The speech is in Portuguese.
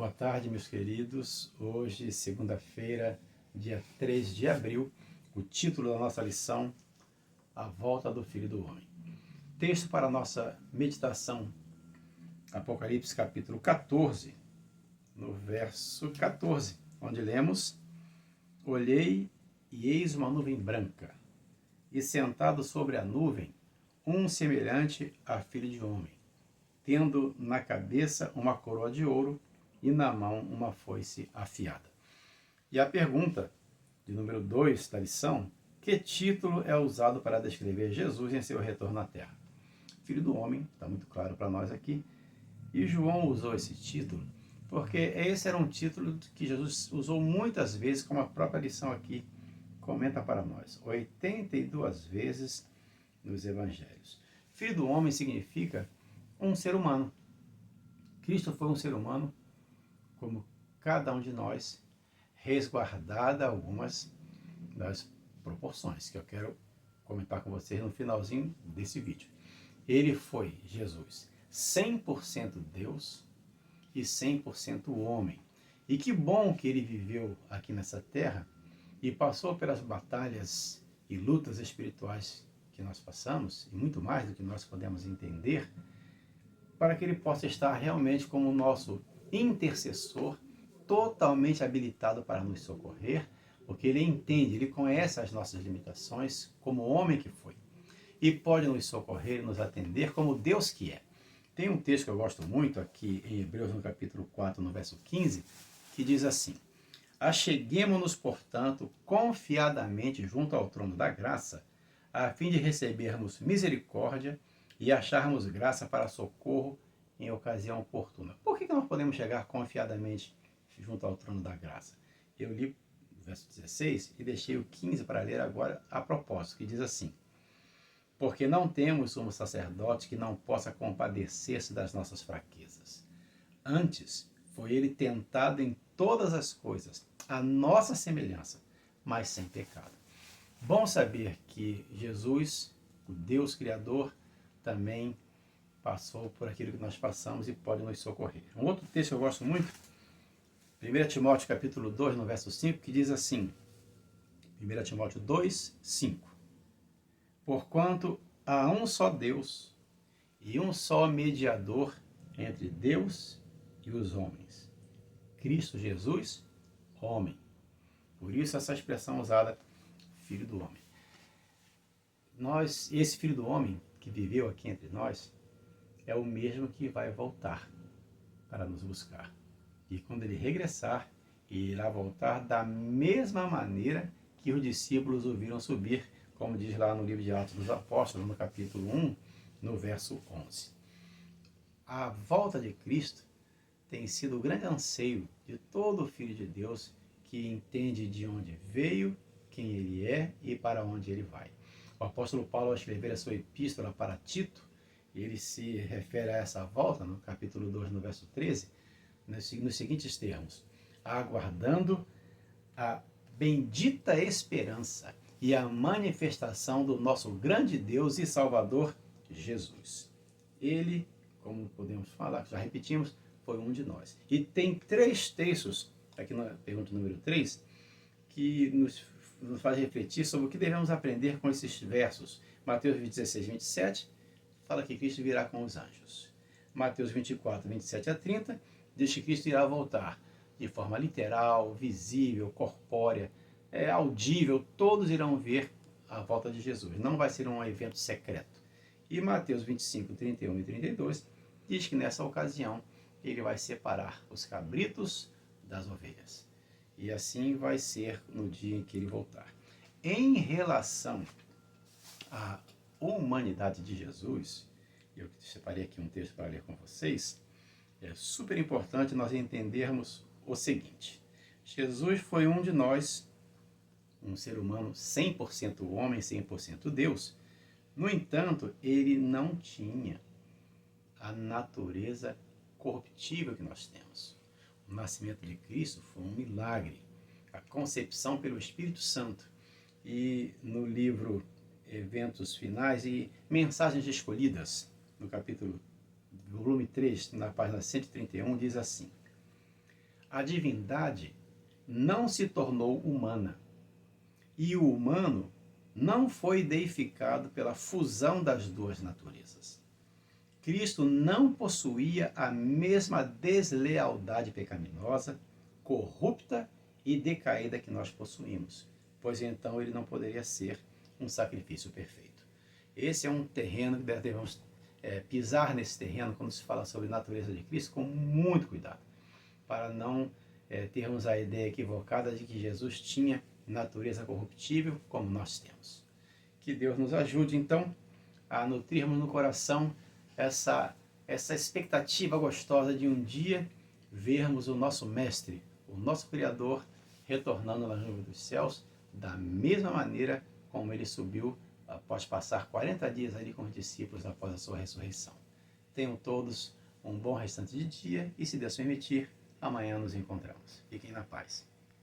Boa tarde, meus queridos. Hoje, segunda-feira, dia 3 de abril, o título da nossa lição, A Volta do Filho do Homem. Texto para a nossa meditação, Apocalipse capítulo 14, no verso 14, onde lemos: Olhei e eis uma nuvem branca, e sentado sobre a nuvem, um semelhante a filho de homem, tendo na cabeça uma coroa de ouro e na mão uma foice afiada. E a pergunta de número 2 da lição: que título é usado para descrever Jesus em seu retorno à Terra? Filho do Homem, está muito claro para nós aqui. E João usou esse título porque esse era um título que Jesus usou muitas vezes, como a própria lição aqui comenta para nós, 82 vezes nos evangelhos. Filho do Homem significa um ser humano. Cristo foi um ser humano como cada um de nós, resguardada algumas das proporções que eu quero comentar com vocês no finalzinho desse vídeo. Ele foi, Jesus, 100% Deus e 100% homem. E que bom que ele viveu aqui nessa terra e passou pelas batalhas e lutas espirituais que nós passamos, e muito mais do que nós podemos entender, para que ele possa estar realmente como nosso intercessor, totalmente habilitado para nos socorrer, porque ele entende, ele conhece as nossas limitações como homem que foi, e pode nos socorrer e nos atender como Deus que é. Tem um texto que eu gosto muito aqui em Hebreus, no capítulo 4, no verso 15, que diz assim: Acheguemo-nos, portanto, confiadamente junto ao trono da graça, a fim de recebermos misericórdia e acharmos graça para socorro em ocasião oportuna. Por que nós podemos chegar confiadamente junto ao trono da graça? Eu li o verso 16 e deixei o 15 para ler agora a propósito, que diz assim: Porque não temos sumo sacerdote que não possa compadecer-se das nossas fraquezas. Antes, foi ele tentado em todas as coisas, à nossa semelhança, mas sem pecado. Bom saber que Jesus, o Deus Criador, também passou por aquilo que nós passamos e pode nos socorrer. Um outro texto que eu gosto muito, 1 Timóteo capítulo 2, no verso 5, que diz assim, 1 Timóteo 2, 5: Porquanto há um só Deus e um só mediador entre Deus e os homens, Cristo Jesus, homem. Por isso essa expressão usada, Filho do Homem. Esse Filho do Homem que viveu aqui entre nós é o mesmo que vai voltar para nos buscar. E quando ele regressar, ele irá voltar da mesma maneira que os discípulos o viram subir, como diz lá no livro de Atos dos Apóstolos, no capítulo 1, no verso 11. A volta de Cristo tem sido o grande anseio de todo filho de Deus que entende de onde veio, quem ele é e para onde ele vai. O apóstolo Paulo, ao escrever a sua epístola para Tito, ele se refere a essa volta, no capítulo 2, no verso 13, nos seguintes termos: aguardando a bendita esperança e a manifestação do nosso grande Deus e Salvador, Jesus. Ele, como podemos falar, já repetimos, foi um de nós. E tem 3 textos, aqui na pergunta número 3, que nos faz refletir sobre o que devemos aprender com esses versos. Mateus 16, 27, fala que Cristo virá com os anjos. Mateus 24, 27 a 30, diz que Cristo irá voltar de forma literal, visível, corpórea, audível, todos irão ver a volta de Jesus. Não vai ser um evento secreto. E Mateus 25, 31 e 32 diz que nessa ocasião ele vai separar os cabritos das ovelhas. E assim vai ser no dia em que ele voltar. Em relação à humanidade de Jesus, eu separei aqui um texto para ler com vocês, é super importante nós entendermos o seguinte: Jesus foi um de nós, um ser humano 100% homem, 100% Deus. No entanto, ele não tinha a natureza corruptível que nós temos. O nascimento de Cristo foi um milagre, a concepção pelo Espírito Santo. E no livro Eventos Finais e Mensagens Escolhidas, no capítulo, volume 3, na página 131, diz assim: A divindade não se tornou humana. E o humano não foi deificado pela fusão das duas naturezas. Cristo não possuía a mesma deslealdade pecaminosa, corrupta e decaída que nós possuímos, pois então ele não poderia ser um sacrifício perfeito. Esse é um terreno que devemos pisar nesse terreno quando se fala sobre a natureza de Cristo com muito cuidado, para não termos a ideia equivocada de que Jesus tinha natureza corruptível como nós temos. Que Deus nos ajude, então, a nutrirmos no coração essa expectativa gostosa de um dia vermos o nosso Mestre, o nosso Criador, retornando nas nuvens dos céus, da mesma maneira como ele subiu após passar 40 dias ali com os discípulos após a sua ressurreição. Tenham todos um bom restante de dia e, se Deus permitir, amanhã nos encontramos. Fiquem na paz.